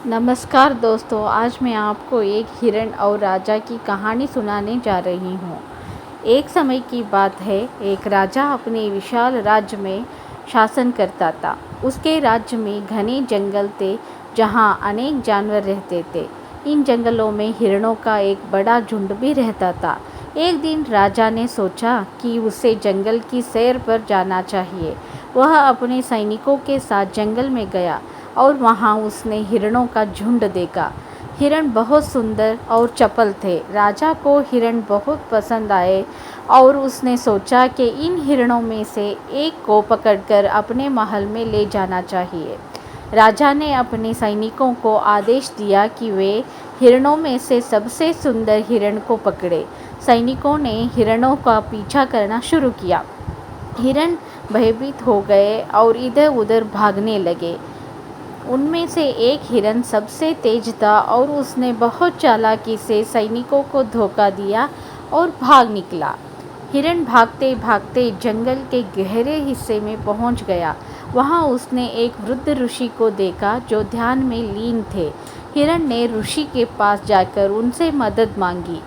नमस्कार दोस्तों, आज मैं आपको एक हिरण और राजा की कहानी सुनाने जा रही हूँ। एक समय की बात है, एक राजा अपने विशाल राज्य में शासन करता था। उसके राज्य में घने जंगल थे जहाँ अनेक जानवर रहते थे। इन जंगलों में हिरणों का एक बड़ा झुंड भी रहता था। एक दिन राजा ने सोचा कि उसे जंगल की सैर पर जाना चाहिए। वह अपने सैनिकों के साथ जंगल में गया और वहाँ उसने हिरणों का झुंड देखा। हिरण बहुत सुंदर और चपल थे। राजा को हिरण बहुत पसंद आए और उसने सोचा कि इन हिरणों में से एक को पकड़कर अपने महल में ले जाना चाहिए। राजा ने अपने सैनिकों को आदेश दिया कि वे हिरणों में से सबसे सुंदर हिरण को पकड़े। सैनिकों ने हिरणों का पीछा करना शुरू किया। हिरण भयभीत हो गए और इधर उधर भागने लगे। उनमें से एक हिरण सबसे तेज था और उसने बहुत चालाकी से सैनिकों को धोखा दिया और भाग निकला। हिरण भागते भागते जंगल के गहरे हिस्से में पहुंच गया। वहां उसने एक वृद्ध ऋषि को देखा जो ध्यान में लीन थे। हिरण ने ऋषि के पास जाकर उनसे मदद मांगी।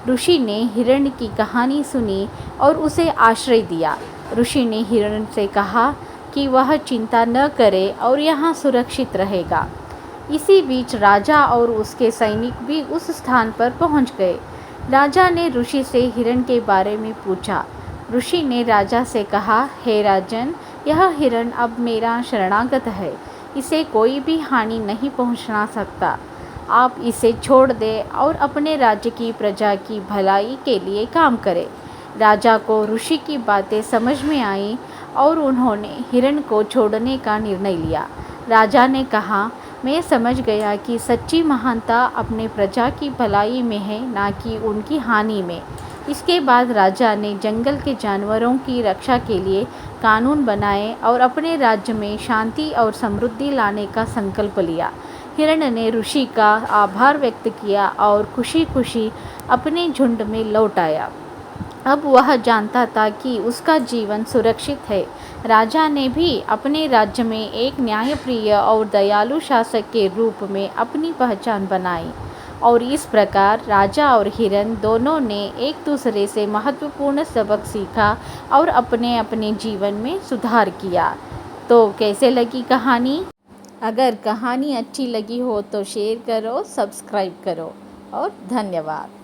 ऋषि ने हिरण की कहानी सुनी और उसे आश्रय दिया। ऋषि ने हिरण से कहा कि वह चिंता न करे और यहाँ सुरक्षित रहेगा। इसी बीच राजा और उसके सैनिक भी उस स्थान पर पहुँच गए। राजा ने ऋषि से हिरण के बारे में पूछा। ऋषि ने राजा से कहा, हे राजन, यह हिरण अब मेरा शरणागत है। इसे कोई भी हानि नहीं पहुँचा सकता। आप इसे छोड़ दें और अपने राज्य की प्रजा की भलाई के लिए काम करें। राजा को ऋषि की बातें समझ में आई और उन्होंने हिरण को छोड़ने का निर्णय लिया। राजा ने कहा, मैं समझ गया कि सच्ची महानता अपने प्रजा की भलाई में है, ना कि उनकी हानि में। इसके बाद राजा ने जंगल के जानवरों की रक्षा के लिए कानून बनाए और अपने राज्य में शांति और समृद्धि लाने का संकल्प लिया। हिरण ने ऋषि का आभार व्यक्त किया और खुशी खुशी अपने झुंड में लौट आया। अब वह जानता था कि उसका जीवन सुरक्षित है। राजा ने भी अपने राज्य में एक न्यायप्रिय और दयालु शासक के रूप में अपनी पहचान बनाई और इस प्रकार राजा और हिरण दोनों ने एक दूसरे से महत्वपूर्ण सबक सीखा और अपने अपने जीवन में सुधार किया। तो कैसे लगी कहानी? अगर कहानी अच्छी लगी हो तो शेयर करो, सब्सक्राइब करो और धन्यवाद।